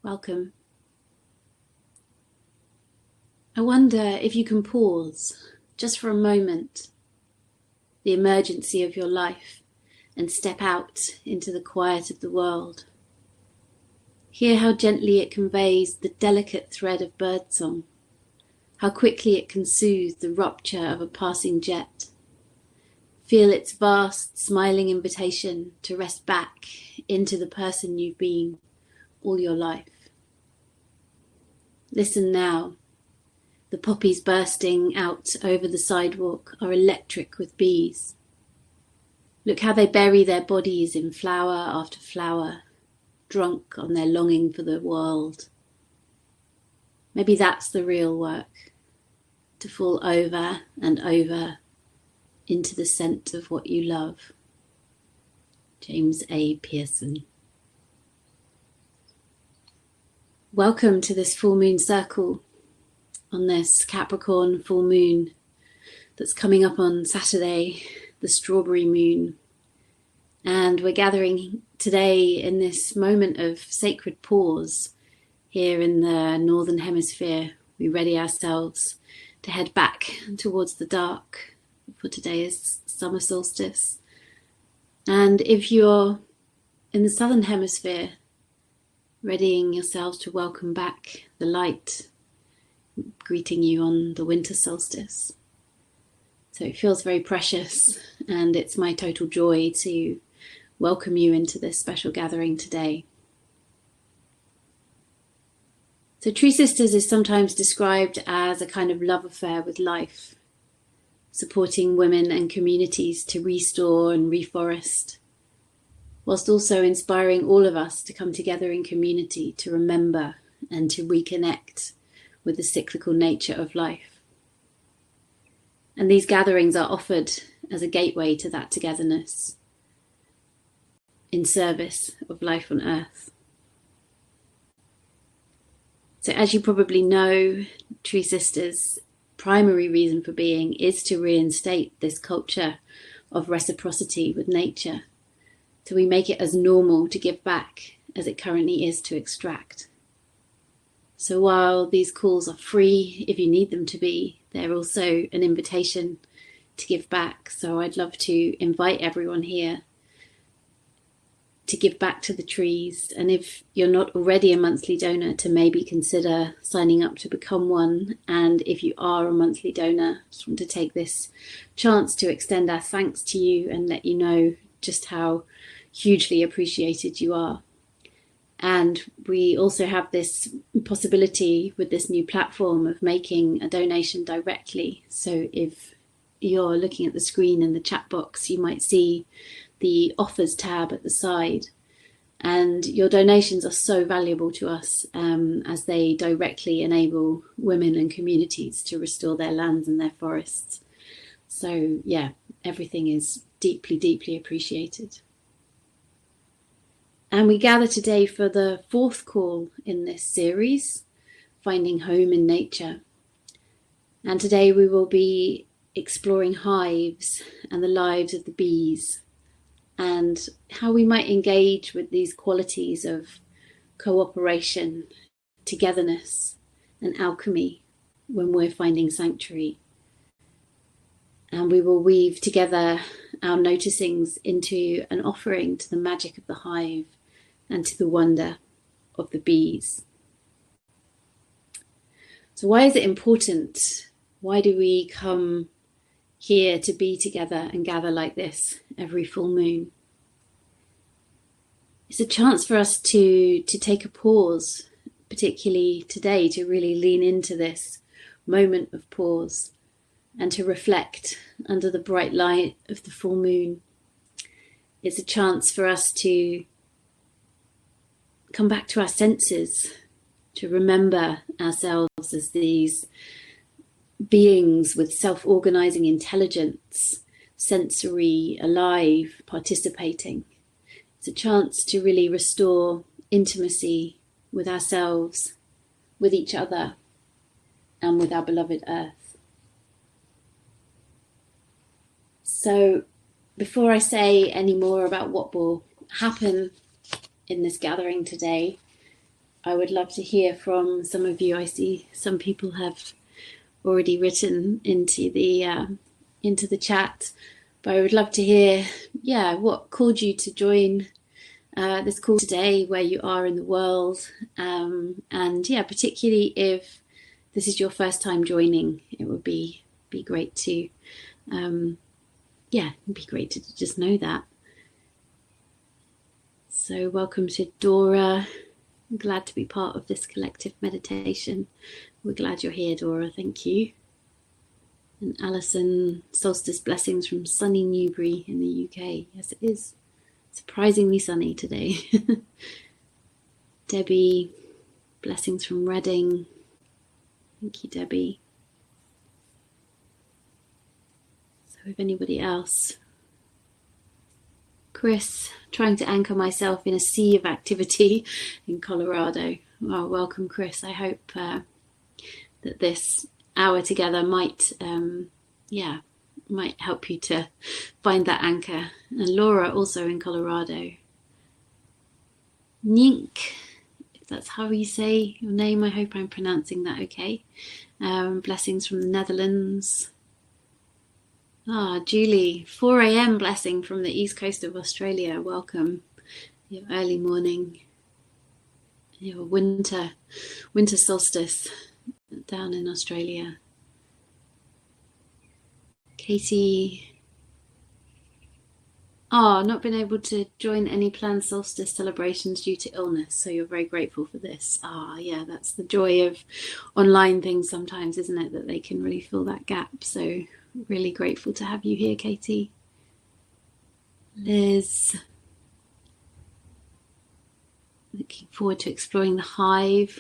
Welcome. I wonder if you can pause just for a moment the emergency of your life and step out into the quiet of the world. Hear how gently it conveys the delicate thread of birdsong, how quickly it can soothe the rupture of a passing jet. Feel its vast, smiling invitation to rest back into the person you've been all your life. Listen now. The poppies bursting out over the sidewalk are electric with bees. Look how they bury their bodies in flower after flower, drunk on their longing for the world. Maybe that's the real work, to fall over and over into the scent of what you love. James A. Pearson. Welcome to this full moon circle on this Capricorn full moon that's coming up on Saturday, the strawberry moon. And we're gathering today in this moment of sacred pause here in the Northern Hemisphere. We ready ourselves to head back towards the dark for today's summer solstice. And if you're in the Southern Hemisphere, readying yourselves to welcome back the light, greeting you on the winter solstice. So it feels very precious, and it's my total joy to welcome you into this special gathering today. So Tree Sisters is sometimes described as a kind of love affair with life, supporting women and communities to restore and reforest, whilst also inspiring all of us to come together in community to remember and to reconnect with the cyclical nature of life. And these gatherings are offered as a gateway to that togetherness in service of life on Earth. So as you probably know, Tree Sisters' primary reason for being is to reinstate this culture of reciprocity with nature. So we make it as normal to give back as it currently is to extract. So while these calls are free, if you need them to be, they're also an invitation to give back. So I'd love to invite everyone here to give back to the trees. And if you're not already a monthly donor, to maybe consider signing up to become one. And if you are a monthly donor, I just want to take this chance to extend our thanks to you and let you know just how hugely appreciated you are. And we also have this possibility with this new platform of making a donation directly. So if you're looking at the screen in the chat box, you might see the offers tab at the side. And your donations are so valuable to us as they directly enable women and communities to restore their lands and their forests. So yeah, everything is deeply, deeply appreciated. And we gather today for the fourth call in this series, Finding Home in Nature. And today we will be exploring hives and the lives of the bees and how we might engage with these qualities of cooperation, togetherness, and alchemy when we're finding sanctuary. And we will weave together our noticings into an offering to the magic of the hive and to the wonder of the bees. So why is it important? Why do we come here to be together and gather like this every full moon? It's a chance for us to take a pause, particularly today, to really lean into this moment of pause and to reflect under the bright light of the full moon. It's a chance for us to come back to our senses, to remember ourselves as these beings with self-organizing intelligence, sensory, alive, participating. It's a chance to really restore intimacy with ourselves, with each other, and with our beloved Earth. So before I say any more about what will happen in this gathering today, I would love to hear from some of you. I see some people have already written into the chat, but I would love to hear, what called you to join this call today, where you are in the world, and particularly if this is your first time joining, it would be great to, it'd be great to just know that. So welcome to Dora. I'm glad to be part of this collective meditation. We're glad you're here, Dora. Thank you. And Alison, solstice blessings from sunny Newbury in the UK. Yes, it is surprisingly sunny today. Debbie, blessings from Reading. Thank you, Debbie. So if anybody else, Chris, trying to anchor myself in a sea of activity in Colorado. Well, welcome, Chris. I hope that this hour together might help you to find that anchor. And Laura, also in Colorado. Nink, if that's how you say your name, I hope I'm pronouncing that okay. Blessings from the Netherlands. Julie, 4 a.m. blessing from the east coast of Australia. Welcome. Your early morning. Your winter solstice down in Australia. Katie. Not been able to join any planned solstice celebrations due to illness, so you're very grateful for this. That's the joy of online things sometimes, isn't it? That they can really fill that gap. So really grateful to have you here, Katie. Liz. Looking forward to exploring the hive.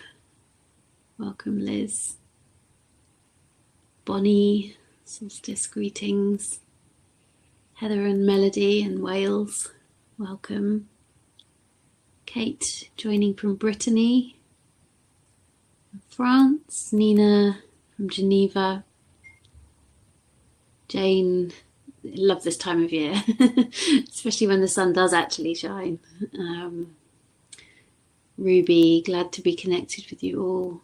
Welcome, Liz. Bonnie, solstice greetings. Heather and Melody in Wales, welcome. Kate joining from Brittany. France, Nina from Geneva. Jane, love this time of year, especially when the sun does actually shine. Ruby, glad to be connected with you all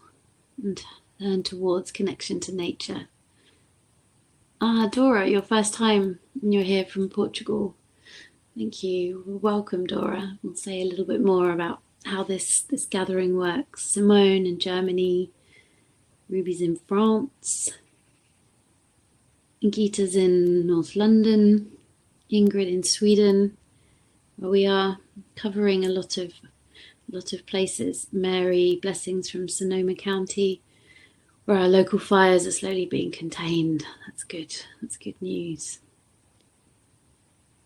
and learn towards connection to nature. Dora, your first time and you're here from Portugal. Thank you. Welcome, Dora. We'll say a little bit more about how this gathering works. Simone in Germany. Ruby's in France. Gita's in North London. Ingrid in Sweden, where we are covering a lot of places. Mary, blessings from Sonoma County, where our local fires are slowly being contained. That's good. That's good news.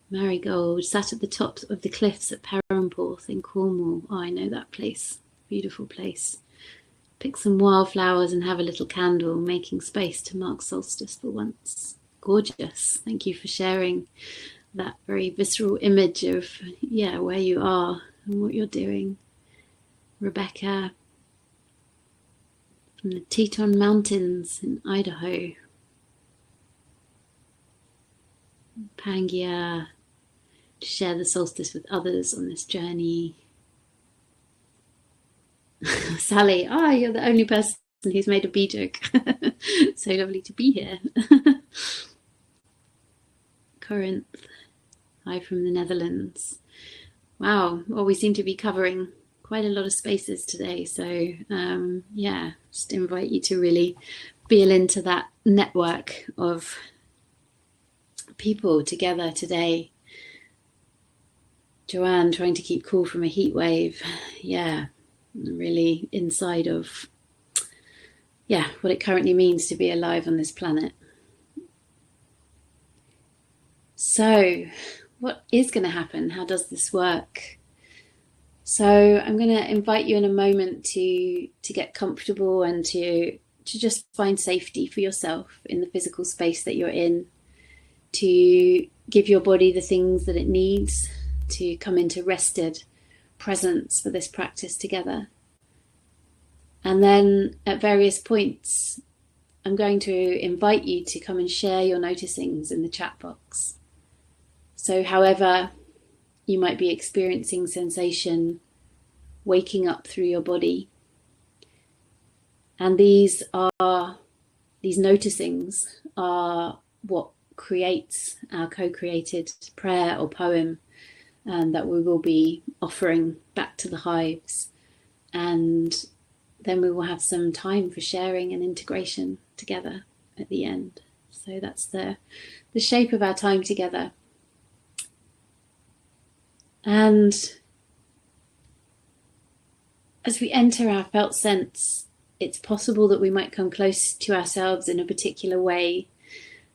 Marigold sat at the top of the cliffs at Perranporth in Cornwall. I know that place. Beautiful place. Pick some wildflowers and have a little candle, making space to mark solstice for once. Gorgeous. Thank you for sharing that very visceral image of, where you are and what you're doing. Rebecca from the Teton Mountains in Idaho. Pangia, to share the solstice with others on this journey. Sally, you're the only person who's made a bee joke. So lovely to be here. Corinth, hi from the Netherlands. Wow, well, we seem to be covering quite a lot of spaces today. So just invite you to really feel into that network of people together today. Joanne trying to keep cool from a heat wave. Really inside of what it currently means to be alive on this planet. So what is going to happen? How does this work? So I'm going to invite you in a moment to get comfortable and to just find safety for yourself in the physical space that you're in, to give your body the things that it needs to come into rested presence for this practice together. And then at various points, I'm going to invite you to come and share your noticings in the chat box. So however you might be experiencing sensation waking up through your body. And these noticings are what creates our co-created prayer or poem that we will be offering back to the hives. And then we will have some time for sharing and integration together at the end. So that's the shape of our time together. And as we enter our felt sense, it's possible that we might come close to ourselves in a particular way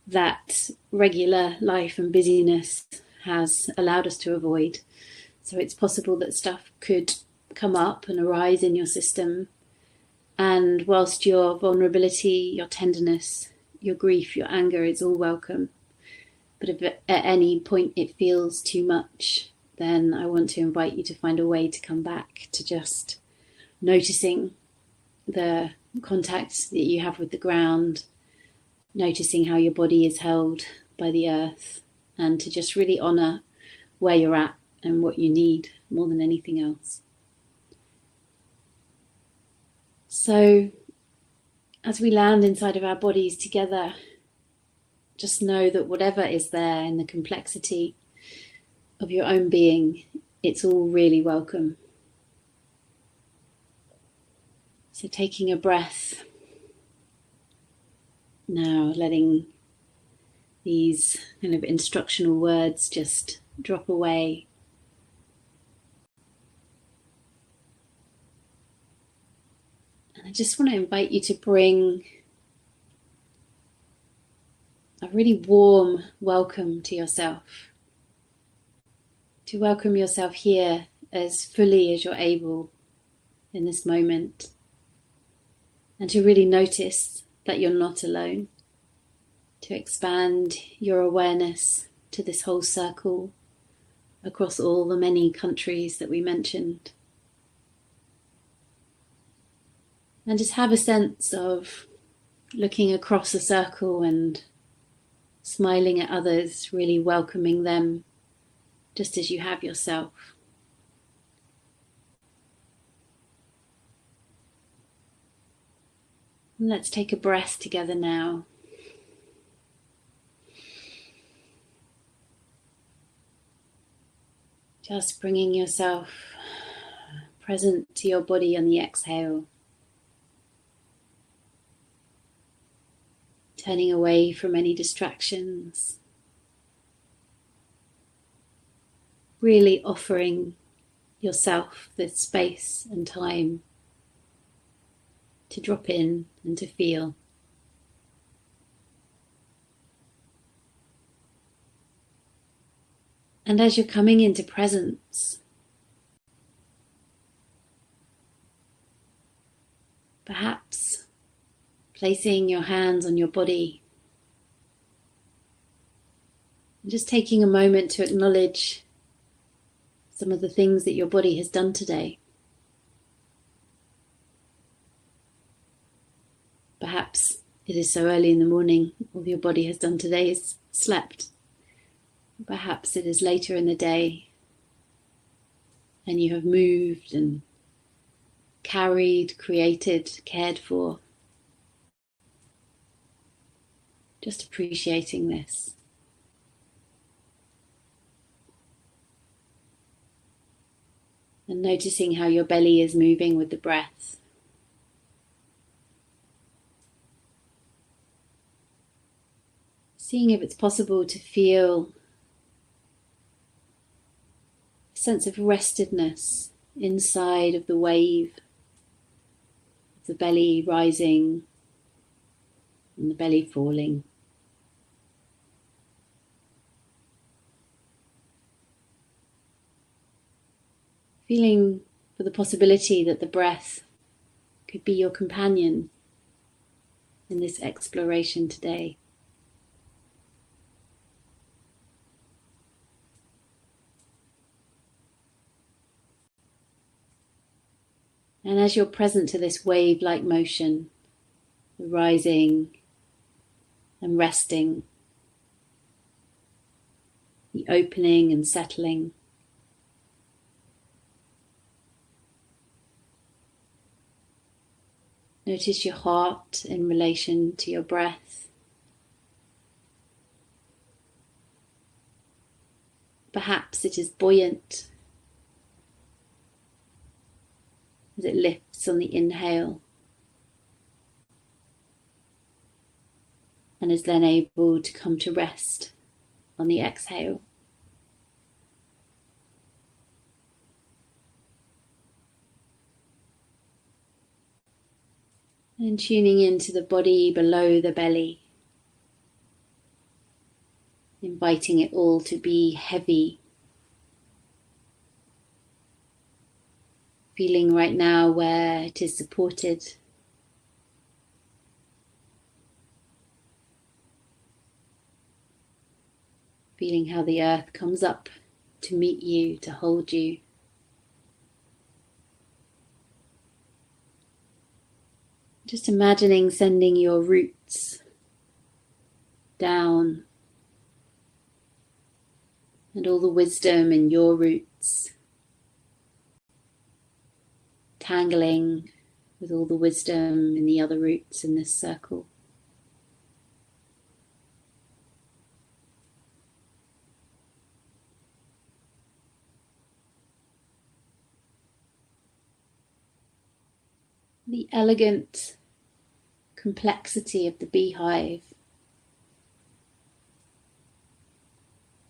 that regular life and busyness has allowed us to avoid. So it's possible that stuff could come up and arise in your system. And whilst your vulnerability, your tenderness, your grief, your anger is all welcome, but if at any point it feels too much, then I want to invite you to find a way to come back to just noticing the contact that you have with the ground, noticing how your body is held by the earth, and to just really honour where you're at and what you need more than anything else. So as we land inside of our bodies together, just know that whatever is there in the complexity of your own being, it's all really welcome. So taking a breath now, letting these kind of instructional words just drop away. And I just want to invite you to bring a really warm welcome to yourself. To welcome yourself here as fully as you're able in this moment. And to really notice that you're not alone. To expand your awareness to this whole circle across all the many countries that we mentioned. And just have a sense of looking across a circle and smiling at others, really welcoming them just as you have yourself. And let's take a breath together now. Just bringing yourself present to your body on the exhale. Turning away from any distractions. Really offering yourself the space and time to drop in and to feel. And as you're coming into presence, perhaps placing your hands on your body and just taking a moment to acknowledge some of the things that your body has done today. Perhaps it is so early in the morning, all your body has done today is slept. Perhaps it is later in the day and you have moved and carried, created, cared for. Just appreciating this. And noticing how your belly is moving with the breath. Seeing if it's possible to feel a sense of restedness inside of the wave of the belly rising and the belly falling. Feeling for the possibility that the breath could be your companion in this exploration today. And as you're present to this wave-like motion, the rising and resting, the opening and settling, Notice your heart in relation to your breath. Perhaps it is buoyant as it lifts on the inhale and is then able to come to rest on the exhale. And tuning into the body below the belly, inviting it all to be heavy. Feeling right now where it is supported. Feeling how the earth comes up to meet you, to hold you. Just imagining sending your roots down and all the wisdom in your roots tangling with all the wisdom in the other roots in this circle. The elegant complexity of the beehive.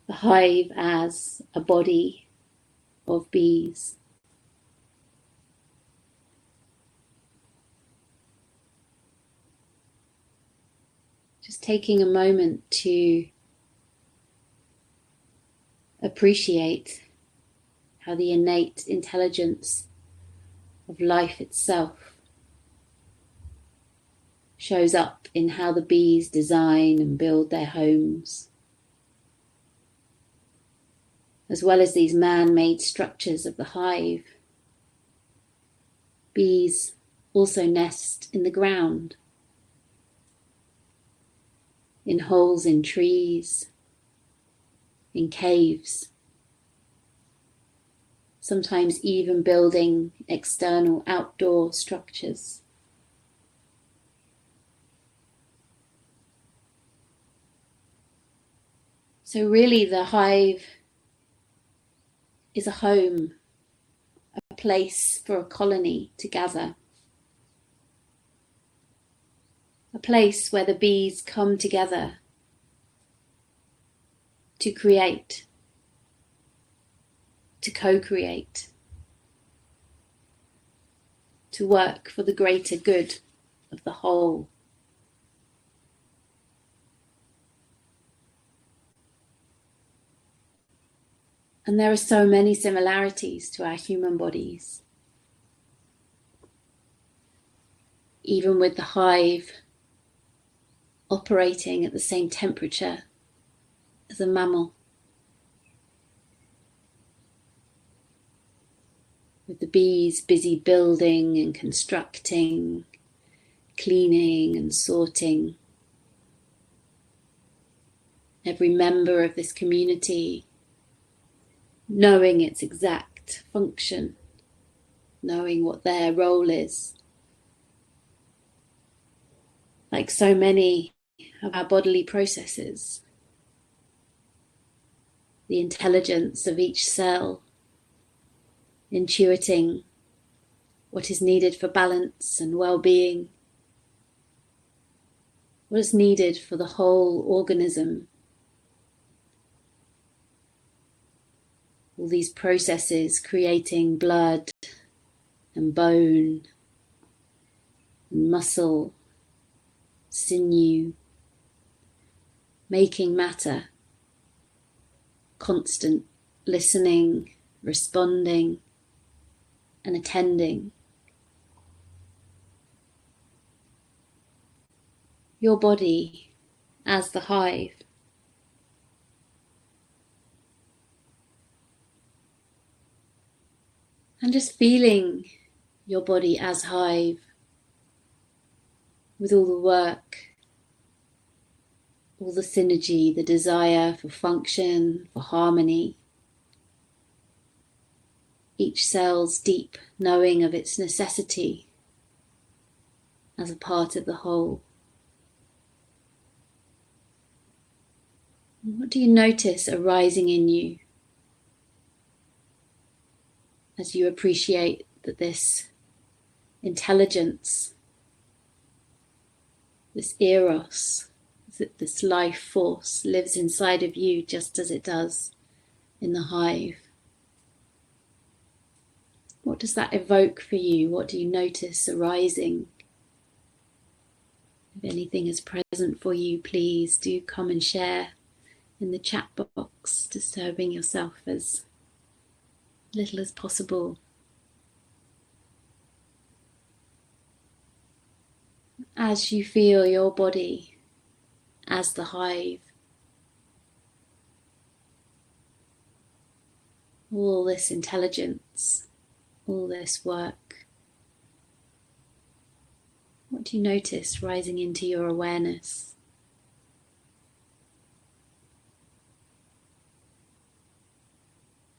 The hive as a body of bees. Just taking a moment to appreciate how the innate intelligence of life itself shows up in how the bees design and build their homes, as well as these man-made structures of the hive. Bees also nest in the ground, in holes in trees, in caves, sometimes even building external outdoor structures. So really the hive is a home, a place for a colony to gather. A place where the bees come together to create, to co-create, to work for the greater good of the whole. And there are so many similarities to our human bodies. Even with the hive operating at the same temperature as a mammal. With the bees busy building and constructing, cleaning and sorting. Every member of this community knowing its exact function, knowing what their role is. Like so many of our bodily processes, the intelligence of each cell, intuiting what is needed for balance and well-being, what is needed for the whole organism. All these processes creating blood and bone and muscle, sinew, making matter, constant listening, responding, and attending. Your body as the hive. And just feeling your body as hive with all the work, all the synergy, the desire for function, for harmony. Each cell's deep knowing of its necessity as a part of the whole. What do you notice arising in you as you appreciate that this intelligence, this eros, this life force lives inside of you just as it does in the hive? What does that evoke for you? What do you notice arising? If anything is present for you, please do come and share in the chat box, disturbing yourself as little as possible. As you feel your body as the hive, all this intelligence, all this work, what do you notice rising into your awareness?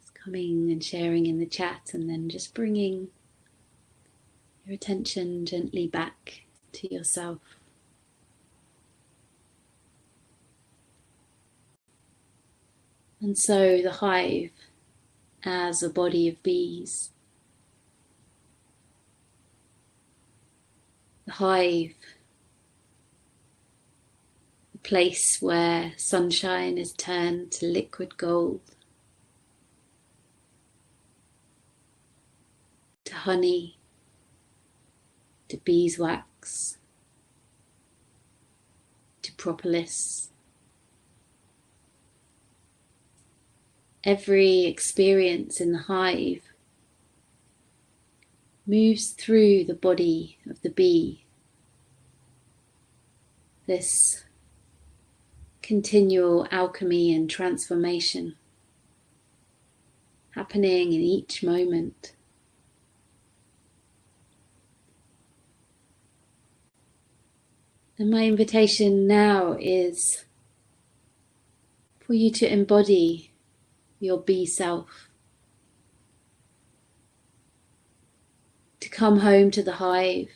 Just coming and sharing in the chat, and then just bringing your attention gently back to yourself. And so the hive as a body of bees, the hive, the place where sunshine is turned to liquid gold, to honey, to beeswax, to propolis. Every experience in the hive moves through the body of the bee. This continual alchemy and transformation happening in each moment. And my invitation now is for you to embody your bee self, to come home to the hive,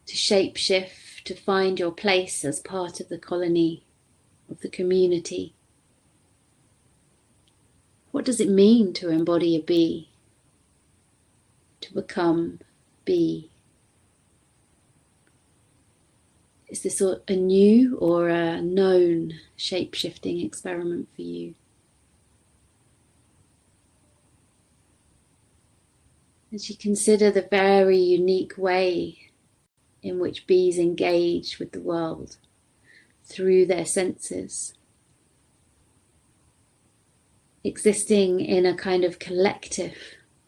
to shape shift, to find your place as part of the colony, of the community. What does it mean to embody a bee? To become bee? Is this a new or a known shape-shifting experiment for you? As you consider the very unique way in which bees engage with the world through their senses, existing in a kind of collective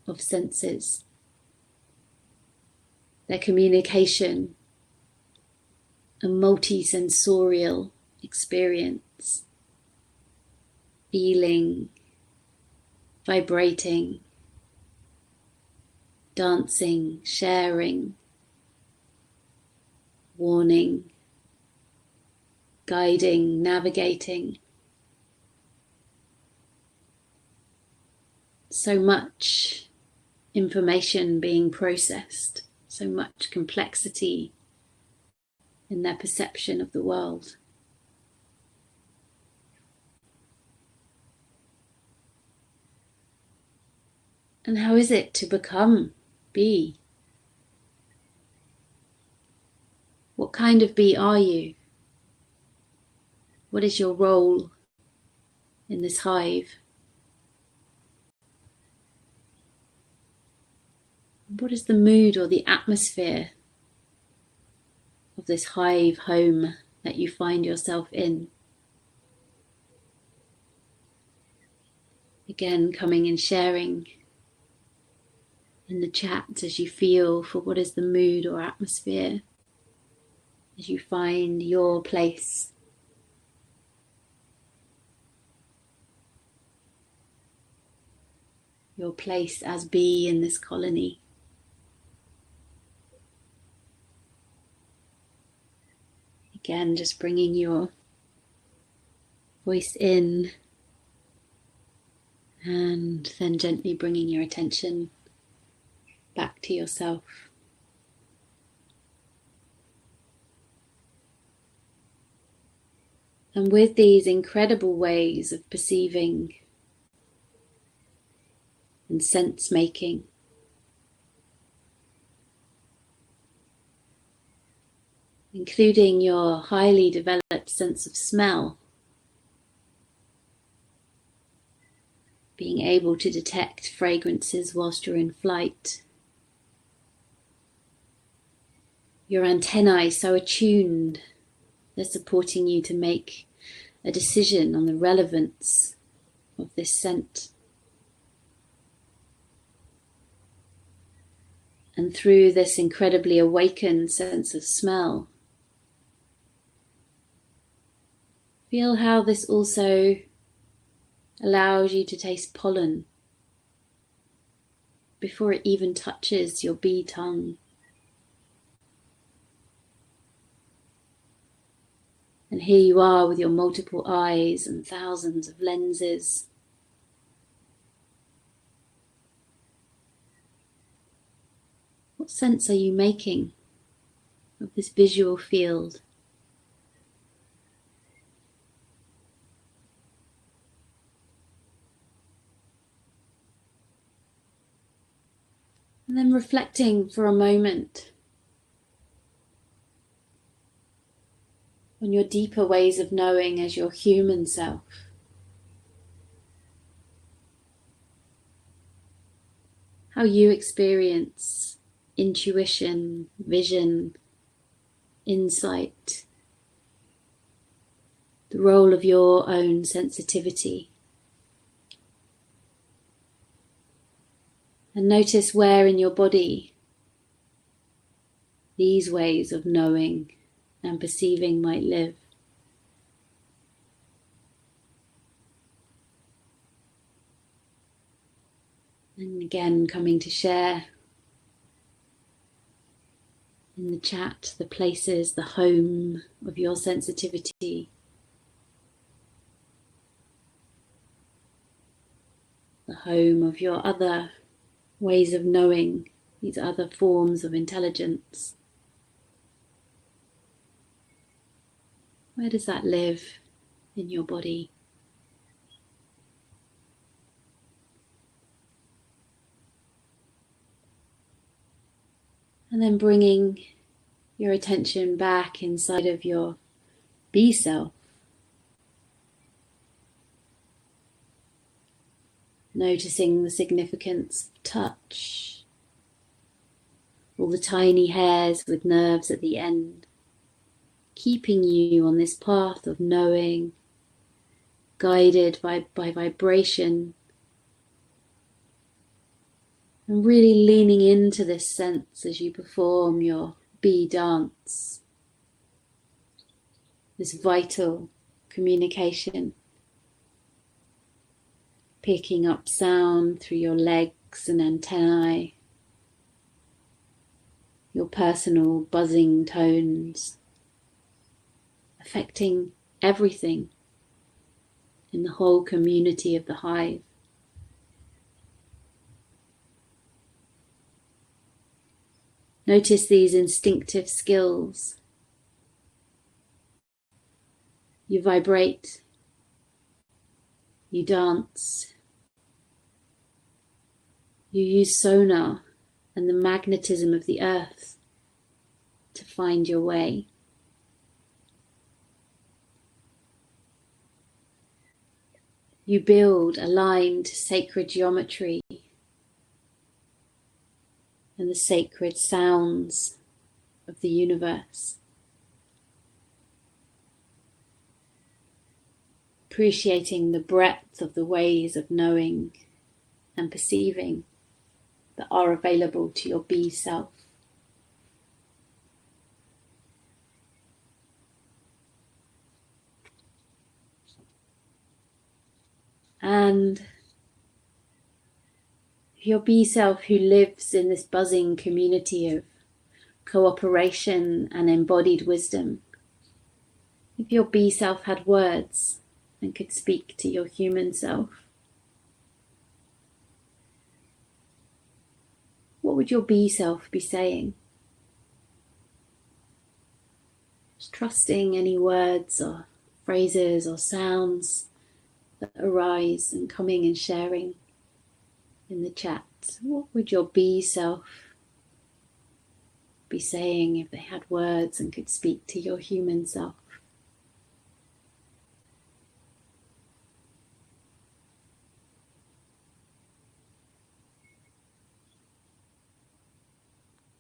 of senses, their communication, a multi-sensorial experience, feeling, vibrating, dancing, sharing, warning, guiding, navigating. So much information being processed, so much complexity in their perception of the world. And how is it to become bee? What kind of bee are you? What is your role in this hive? What is the mood or the atmosphere of this hive home that you find yourself in? Again, coming and sharing in the chat as you feel for what is the mood or atmosphere as you find your place. Your place as bee in this colony. Again, just bringing your voice in and then gently bringing your attention back to yourself. And with these incredible ways of perceiving and sense making, including your highly developed sense of smell, being able to detect fragrances whilst you're in flight, your antennae so attuned, they're supporting you to make a decision on the relevance of this scent. And through this incredibly awakened sense of smell, feel how this also allows you to taste pollen before it even touches your bee tongue. And here you are with your multiple eyes and thousands of lenses. What sense are you making of this visual field? And then reflecting for a moment on your deeper ways of knowing as your human self. How you experience intuition, vision, insight, the role of your own sensitivity. And notice where in your body these ways of knowing and perceiving might live. And again, coming to share in the chat the places, the home of your sensitivity, the home of your other ways of knowing, these other forms of intelligence. Where does that live in your body? And then bringing your attention back inside of your bee self. Noticing the significance of touch, all the tiny hairs with nerves at the end, keeping you on this path of knowing, guided by vibration, and really leaning into this sense as you perform your bee dance, this vital communication, picking up sound through your legs and antennae, your personal buzzing tones, affecting everything in the whole community of the hive. Notice these instinctive skills. You vibrate, you dance, you use sonar and the magnetism of the earth to find your way. You build aligned sacred geometry and the sacred sounds of the universe. Appreciating the breadth of the ways of knowing and perceiving that are available to your bee self. And your bee self who lives in this buzzing community of cooperation and embodied wisdom. If your bee self had words and could speak to your human self, what would your bee self be saying? Just trusting any words or phrases or sounds that arise and coming and sharing in the chat. What would your bee self be saying if they had words and could speak to your human self?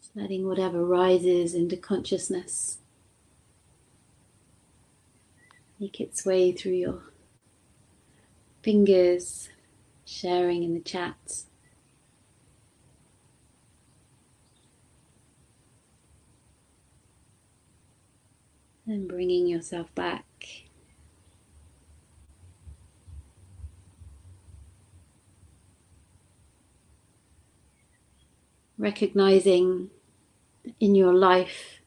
Just letting whatever rises into consciousness make its way through your fingers, sharing in the chat. And bringing yourself back. Recognizing in your life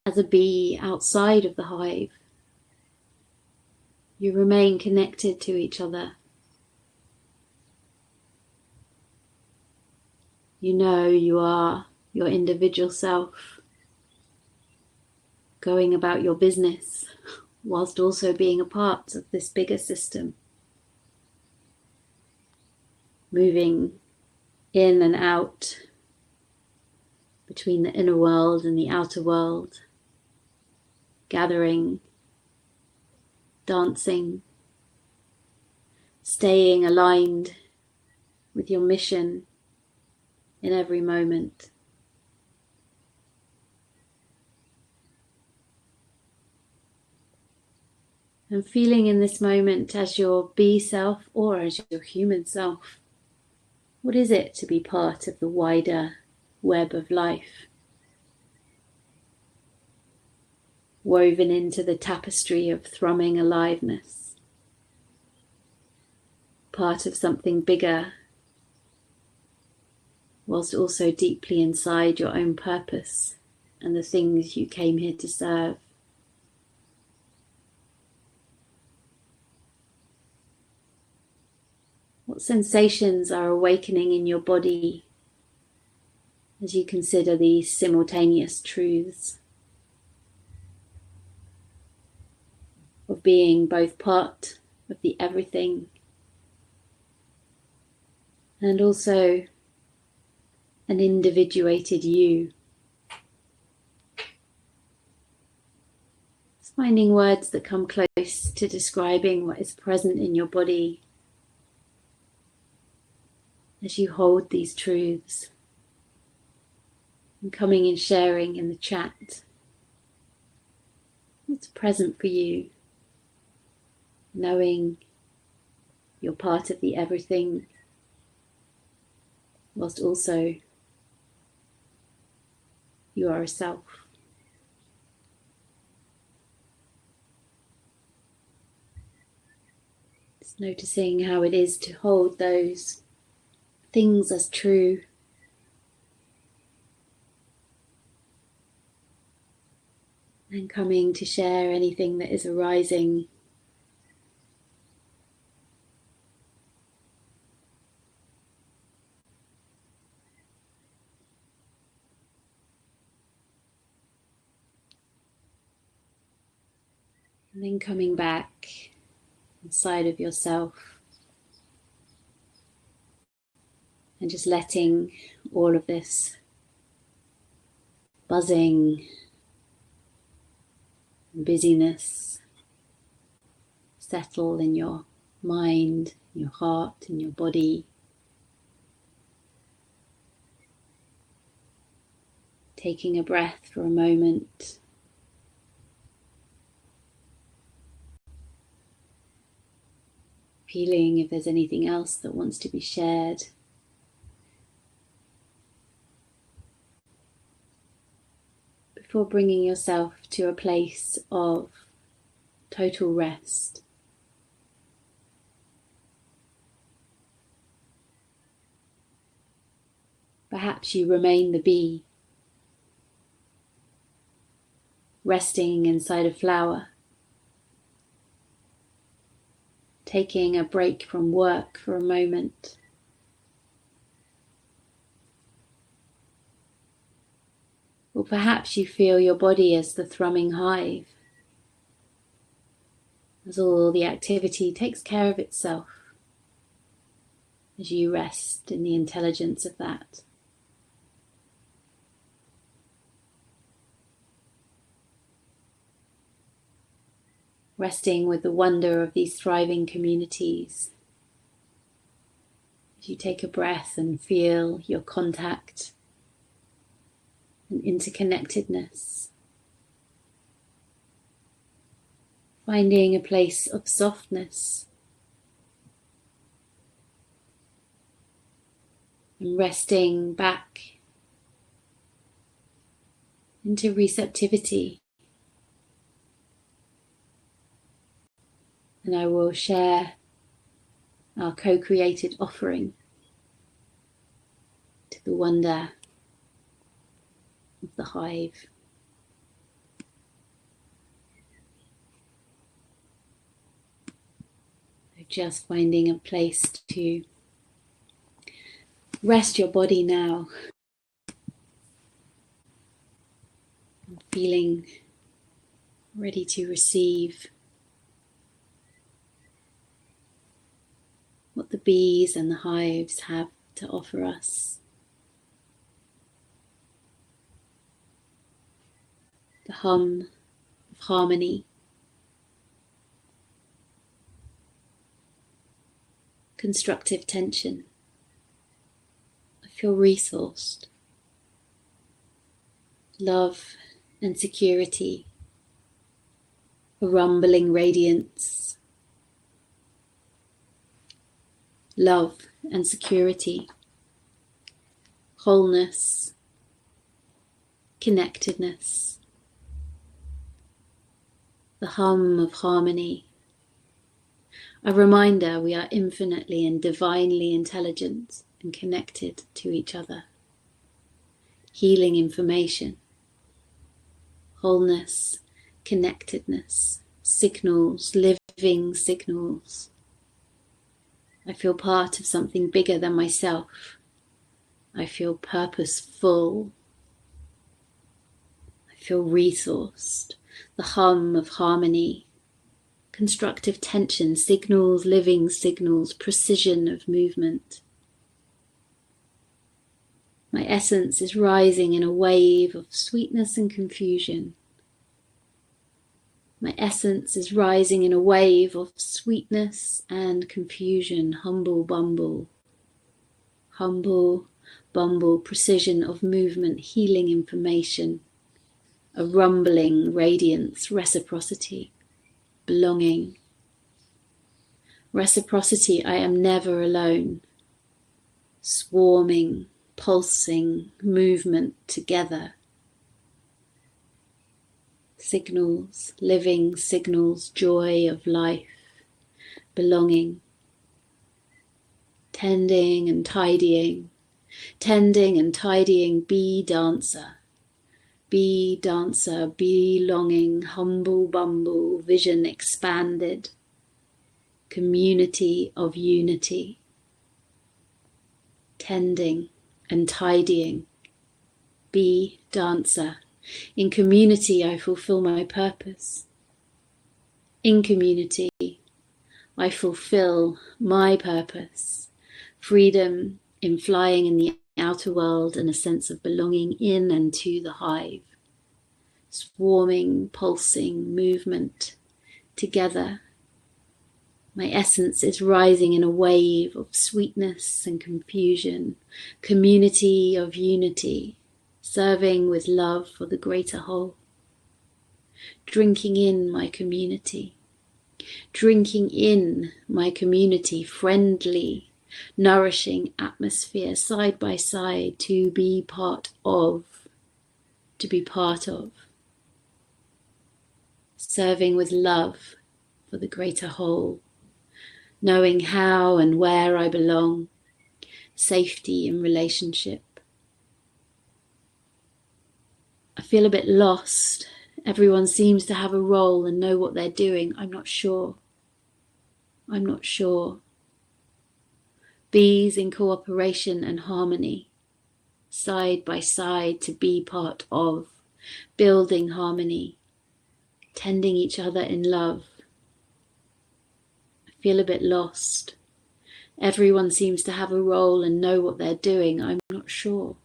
as a bee outside of the hive, you remain connected to each other. You know you are your individual self, going about your business, whilst also being a part of this bigger system, moving in and out between the inner world and the outer world, gathering, dancing, staying aligned with your mission in every moment. And feeling in this moment as your bee self or as your human self, what is it to be part of the wider web of life? Woven into the tapestry of thrumming aliveness, part of something bigger, whilst also deeply inside your own purpose and the things you came here to serve. What sensations are awakening in your body as you consider these simultaneous truths of being both part of the everything and also an individuated you? Just finding words that come close to describing what is present in your body as you hold these truths, and coming and sharing in the chat what's present for you, knowing you're part of the everything, whilst also you are a self. Just noticing how it is to hold those things as true, and coming to share anything that is arising. And then coming back inside of yourself and just letting all of this buzzing and busyness settle in your mind, your heart, and your body. Taking a breath for a moment. Feeling if there's anything else that wants to be shared. Before bringing yourself to a place of total rest. Perhaps you remain the bee, resting inside a flower, taking a break from work for a moment, Or perhaps you feel your body as the thrumming hive, as all the activity takes care of itself, as you rest in the intelligence of that. Resting with the wonder of these thriving communities. As you take a breath and feel your contact and interconnectedness. Finding a place of softness. And resting back into receptivity. And I will share our co-created offering to the wonder of the hive. So just finding a place to rest your body now. Feeling ready to receive what the bees and the hives have to offer us. The hum of harmony, constructive tension. I feel resourced. Love and security, a rumbling radiance. Love and security, wholeness, connectedness, the hum of harmony, a reminder we are infinitely and divinely intelligent and connected to each other. Healing information, wholeness, connectedness, signals, living signals. I feel part of something bigger than myself. I feel purposeful. I feel resourced. The hum of harmony, constructive tension, signals, living signals, precision of movement. My essence is rising in a wave of sweetness and confusion. My essence is rising in a wave of sweetness and confusion. Humble bumble, precision of movement, healing information, a rumbling radiance, reciprocity, belonging. Reciprocity, I am never alone. Swarming, pulsing, movement together. Signals, living signals, joy of life, belonging, tending and tidying, be dancer, belonging, humble bumble, vision expanded, community of unity, tending and tidying, be dancer. In community, I fulfill my purpose. In community, I fulfill my purpose. Freedom in flying in the outer world and a sense of belonging in and to the hive. Swarming, pulsing, movement together. My essence is rising in a wave of sweetness and confusion. Community of unity. Serving with love for the greater whole. Drinking in my community. Drinking in my community, friendly, nourishing atmosphere, side by side, to be part of. Serving with love for the greater whole. Knowing how and where I belong. Safety in relationship. I feel a bit lost. Everyone seems to have a role and know what they're doing. I'm not sure. Bees in cooperation and harmony. side by side to be part of, building harmony, tending each other in love. I feel a bit lost. Everyone seems to have a role and know what they're doing. I'm not sure.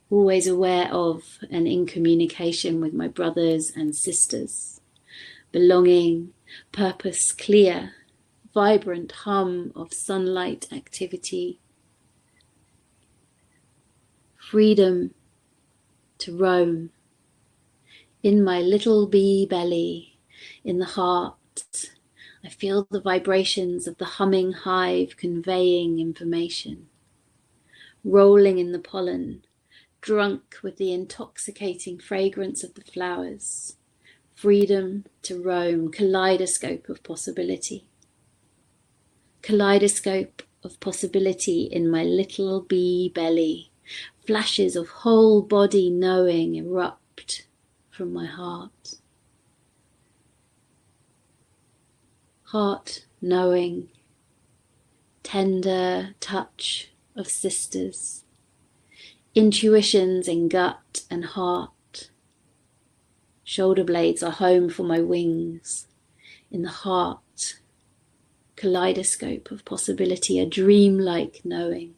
Always aware of and in communication with my brothers and sisters. Belonging, purpose clear, vibrant hum of sunlight activity. Freedom to roam. In my little bee belly, in the heart, I feel the vibrations of the humming hive conveying information. Rolling in the pollen, drunk with the intoxicating fragrance of the flowers. Freedom to roam, kaleidoscope of possibility. Kaleidoscope of possibility in my little bee belly. Flashes of whole body knowing erupt from my heart. Heart knowing, tender touch of sisters, intuitions in gut and heart. Shoulder blades are home for my wings. In the heart, kaleidoscope of possibility, a dreamlike knowing.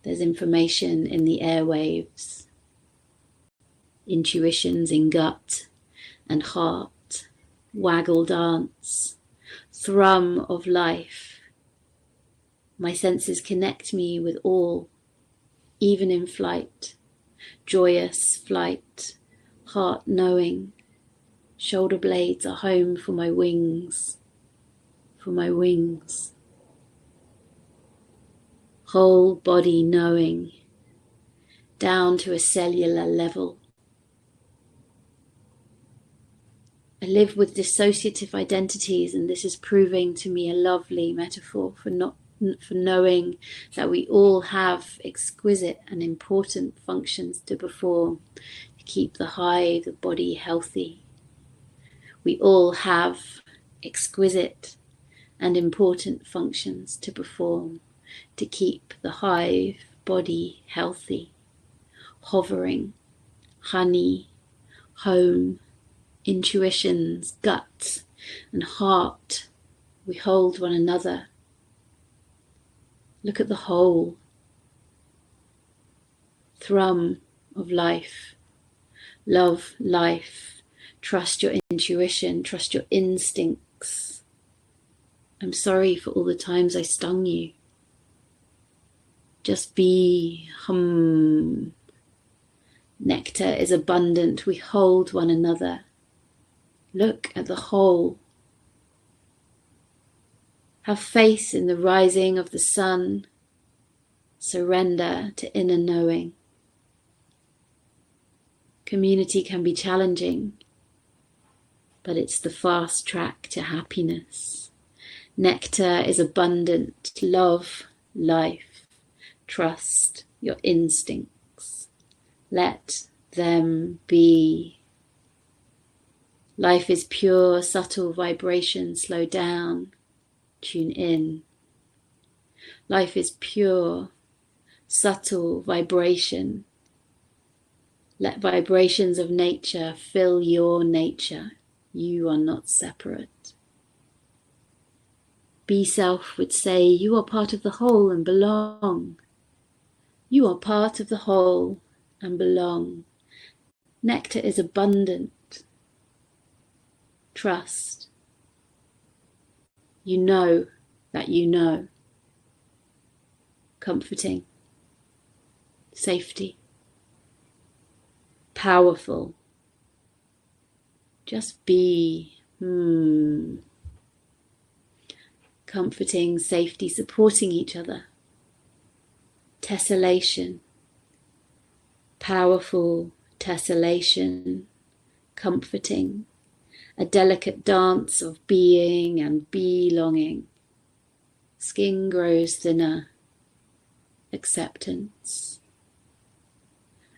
There's information in the airwaves, intuitions in gut and heart. Waggle dance, thrum of life. My senses connect me with all, even in flight, joyous flight, heart knowing. Shoulder blades are home for my wings, for my wings. Whole body knowing, down to a cellular level. I live with dissociative identities, and this is proving to me a lovely metaphor for knowing that we all have exquisite and important functions to perform to keep the hive, the body healthy. We all have exquisite and important functions to perform to keep the hive body healthy. Hovering, honey, home, intuitions, gut and heart. We hold one another. Look at the whole. Thrum of life. Love life. Trust your intuition. Trust your instincts. I'm sorry for all the times I stung you. Just be hum. Nectar is abundant. We hold one another. Look at the whole. Have faith in the rising of the sun. Surrender to inner knowing. Community can be challenging, but it's the fast track to happiness. Nectar is abundant. Love, life, trust your instincts. Let them be. Life is pure, subtle vibration. Slow down, tune in. Life is pure, subtle vibration. Let vibrations of nature fill your nature. You are not separate. Be Self would say, you are part of the whole and belong. You are part of the whole and belong. Nectar is abundant. Trust. You know that you know. Comforting. Safety. Powerful. Just be. Comforting, safety, supporting each other. Tessellation. Powerful tessellation. Comforting. A delicate dance of being and belonging. Skin grows thinner. Acceptance.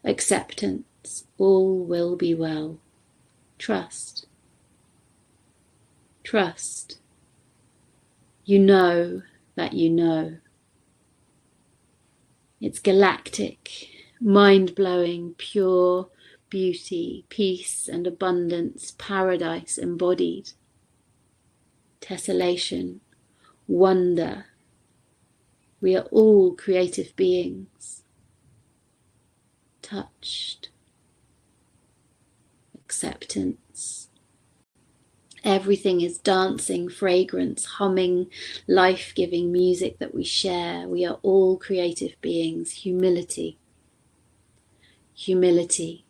Acceptance. All will be well. Trust. Trust. You know that you know. It's galactic, mind-blowing, pure beauty, peace and abundance, paradise embodied, tessellation, wonder. We are all creative beings, touched, acceptance. Everything is dancing, fragrance, humming, life-giving music that we share. We are all creative beings. Humility, humility,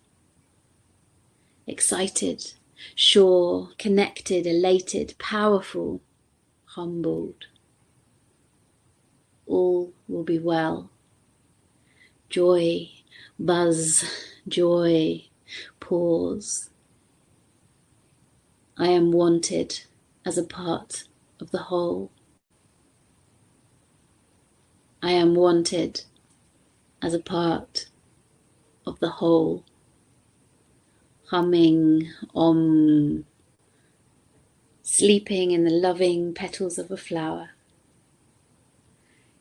excited, sure, connected, elated, powerful, humbled. All will be well. Joy, buzz, joy, pause. I am wanted as a part of the whole. I am wanted as a part of the whole. Humming, sleeping in the loving petals of a flower.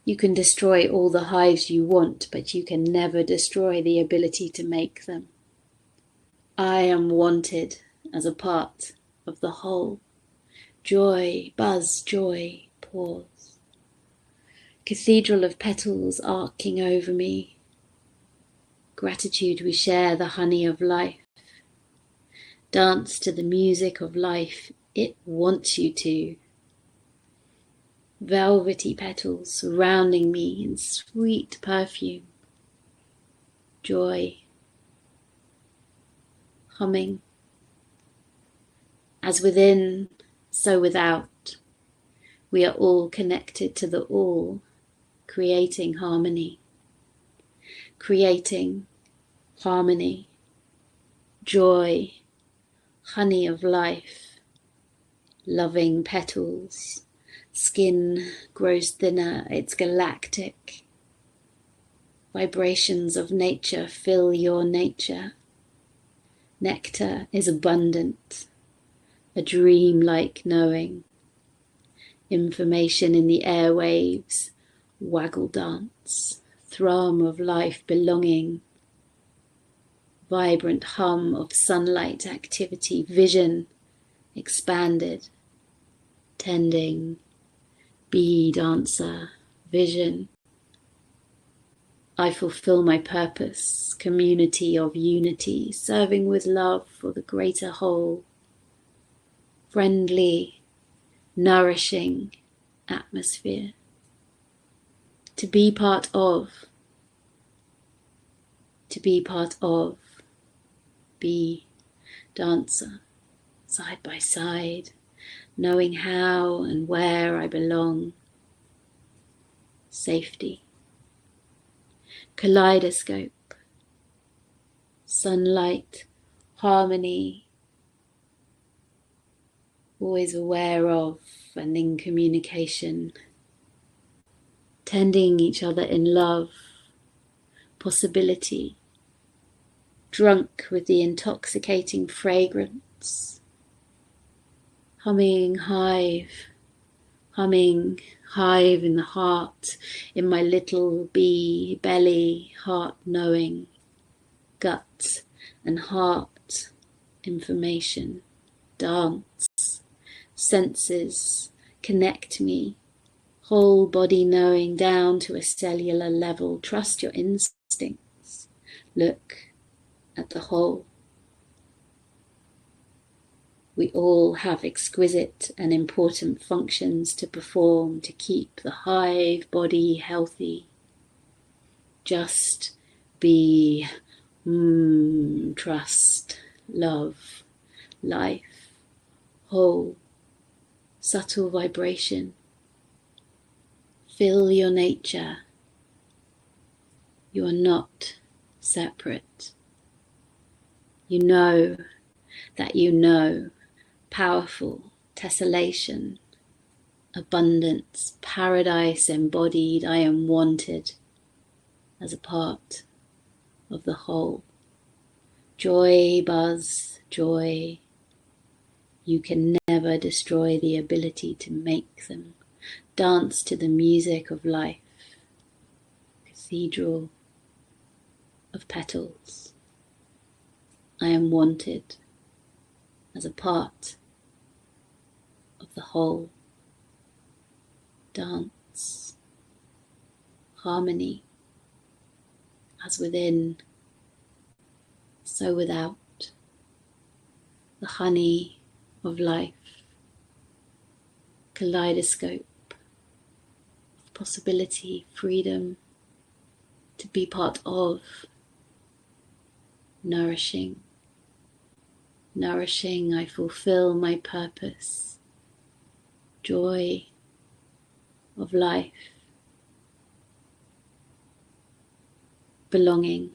You can destroy all the hives you want, but you can never destroy the ability to make them. I am wanted as a part of the whole. Joy, buzz, joy, pause. Cathedral of petals arcing over me. Gratitude, we share the honey of life. Dance to the music of life. It wants you to. Velvety petals surrounding me in sweet perfume. Joy. Humming. As within, so without. We are all connected to the all, creating harmony. Creating harmony. Joy. Honey of life. Loving petals. Skin grows thinner, it's galactic. Vibrations of nature fill your nature. Nectar is abundant, a dream-like knowing. Information in the airwaves, waggle dance, thrum of life belonging. Vibrant hum of sunlight activity, vision expanded, tending. Bee dancer, vision. I fulfill my purpose, community of unity, serving with love for the greater whole. Friendly, nourishing atmosphere. To be part of, be dancer, side by side. Knowing how and where I belong. Safety. Kaleidoscope. Sunlight. Harmony. Always aware of and in communication. Tending each other in love. Possibility. Drunk with the intoxicating fragrance. Humming hive in the heart, in my little bee belly, heart knowing, gut and heart information, dance, senses, connect me, whole body knowing down to a cellular level, trust your instincts, look at the whole. We all have exquisite and important functions to perform to keep the hive body healthy. Just be, trust, love, life, whole, subtle vibration. Feel your nature. You are not separate. You know that you know. Powerful, tessellation, abundance, paradise embodied. I am wanted as a part of the whole. Joy, buzz, joy. You can never destroy the ability to make them. Dance to the music of life. cathedral of petals. I am wanted as a part of the whole. Dance, harmony, as within, so without. The honey of life, kaleidoscope of possibility, freedom to be part of, nourishing. Nourishing, I fulfill my purpose. Joy of life. Belonging.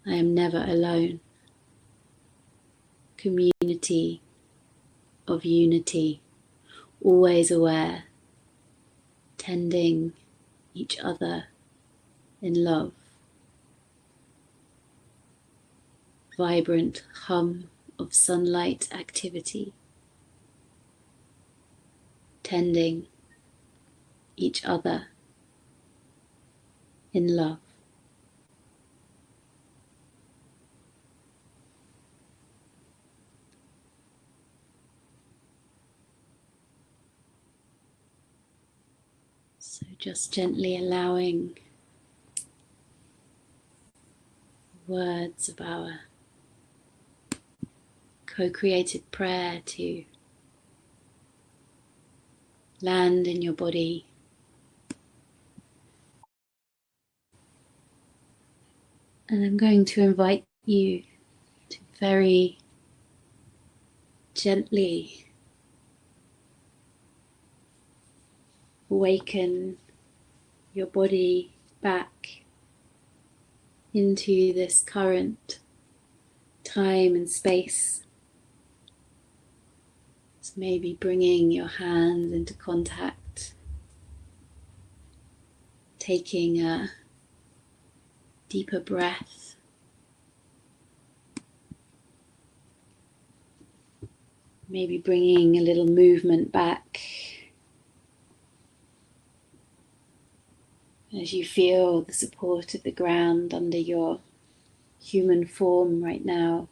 I am never alone. Community of unity, always aware, tending each other in love. Vibrant hum of sunlight activity, tending each other in love. So just gently allowing words of our co-created prayer to land in your body. And I'm going to invite you to very gently awaken your body back into this current time and space. So maybe bringing your hands into contact, taking a deeper breath, maybe bringing a little movement back as you feel the support of the ground under your human form right now,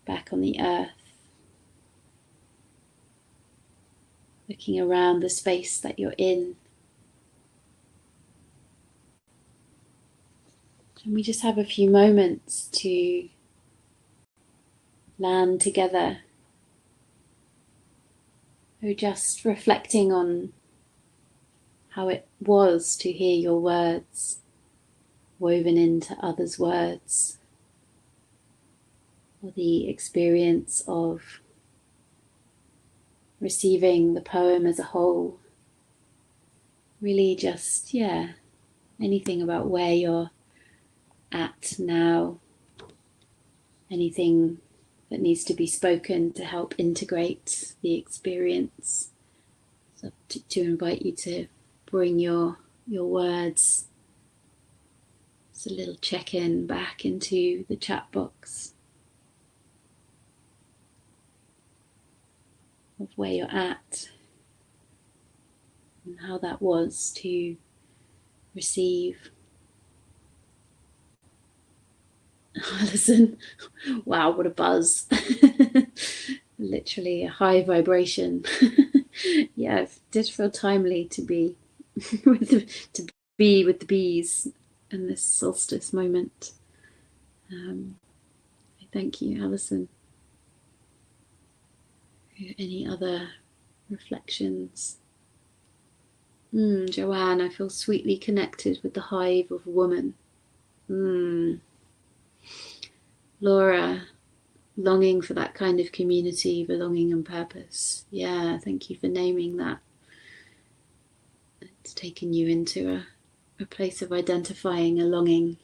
back on the earth, looking around the space that you're in. And we just have a few moments to land together, or just reflecting on how it was to hear your words woven into others' words, or the experience of receiving the poem as a whole. Really just, anything about where you're at now, anything that needs to be spoken to help integrate the experience. So to invite you to bring your words, it's a little check-in back into the chat box of where you're at and how that was to receive. Listen, wow, what a buzz. Literally a high vibration. Yeah, it did feel timely to be with the bees in this solstice moment. Thank you, Alison. Any other reflections? Joanne, I feel sweetly connected with the hive of woman. Laura, longing for that kind of community, belonging and purpose. Yeah, thank you for naming that. It's taken you into a place of identifying a longing.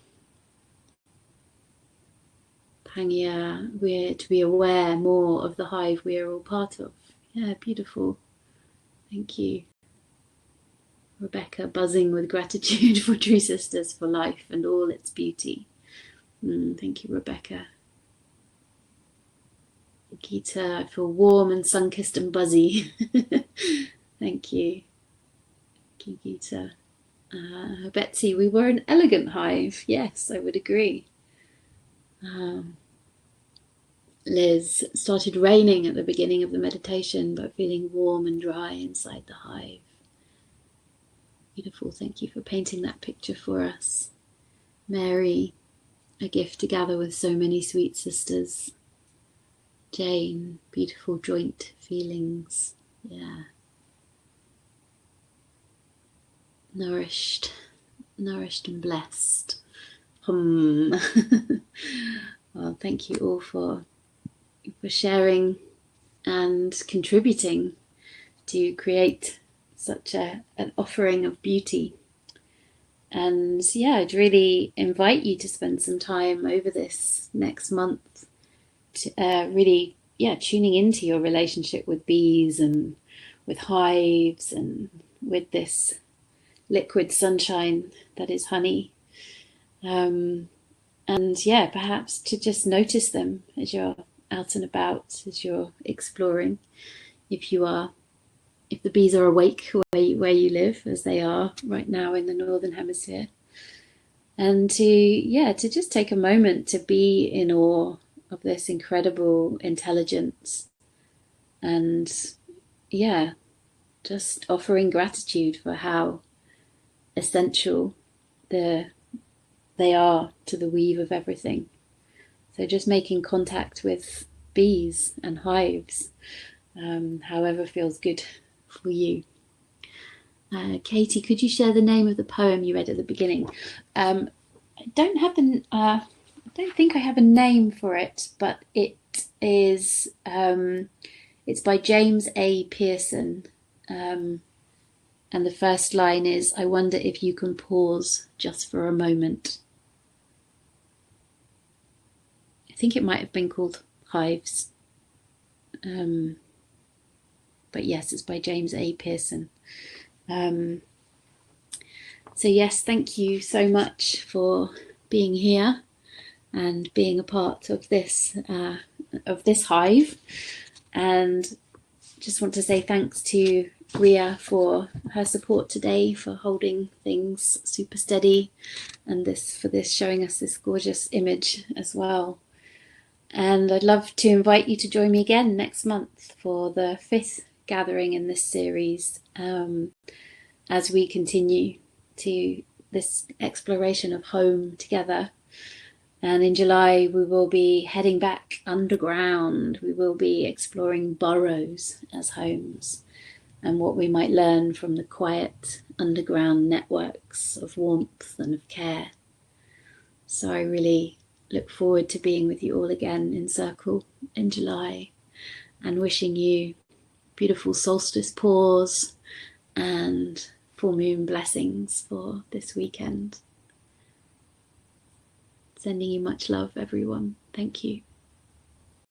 Pangia, we're to be aware more of the hive we are all part of. Yeah, beautiful. Thank you. Rebecca, buzzing with gratitude for True Sisters, for life and all its beauty. Thank you, Rebecca. Gita, I feel warm and sun-kissed and buzzy. Thank you. you, Gita. Betsy, we were an elegant hive. Yes, I would agree. Liz, started raining at the beginning of the meditation, but feeling warm and dry inside the hive. Beautiful. Thank you for painting that picture for us. Mary, a gift to gather with so many sweet sisters. Jane, beautiful joint feelings. Yeah. Nourished and blessed. Well, thank you all for sharing and contributing to create such an offering of beauty. And yeah, I'd really invite you to spend some time over this next month to really, tuning into your relationship with bees and with hives and with this liquid sunshine that is honey. And perhaps to just notice them as you're out and about, as you're exploring. If the bees are awake where you live, as they are right now in the Northern Hemisphere. And to just take a moment to be in awe of this incredible intelligence. And just offering gratitude for how essential they are to the weave of everything. So just making contact with bees and hives, however feels good for you. Katie, could you share the name of the poem you read at the beginning? I don't think I have a name for it, but it is. It's by James A. Pearson, and the first line is, "I wonder if you can pause just for a moment." I think it might have been called Hives. But yes, it's by James A. Pearson. So yes, thank you so much for being here and being a part of this hive. And just want to say thanks to Ria for her support today, for holding things super steady, and for this showing us this gorgeous image as well. And I'd love to invite you to join me again next month for the 5th gathering in this series, as we continue to this exploration of home together. And in July, we will be heading back underground. We will be exploring burrows as homes and what we might learn from the quiet underground networks of warmth and of care. So I really look forward to being with you all again in circle in July, and wishing you beautiful solstice pause and full moon blessings for this weekend. Sending you much love, everyone. Thank you.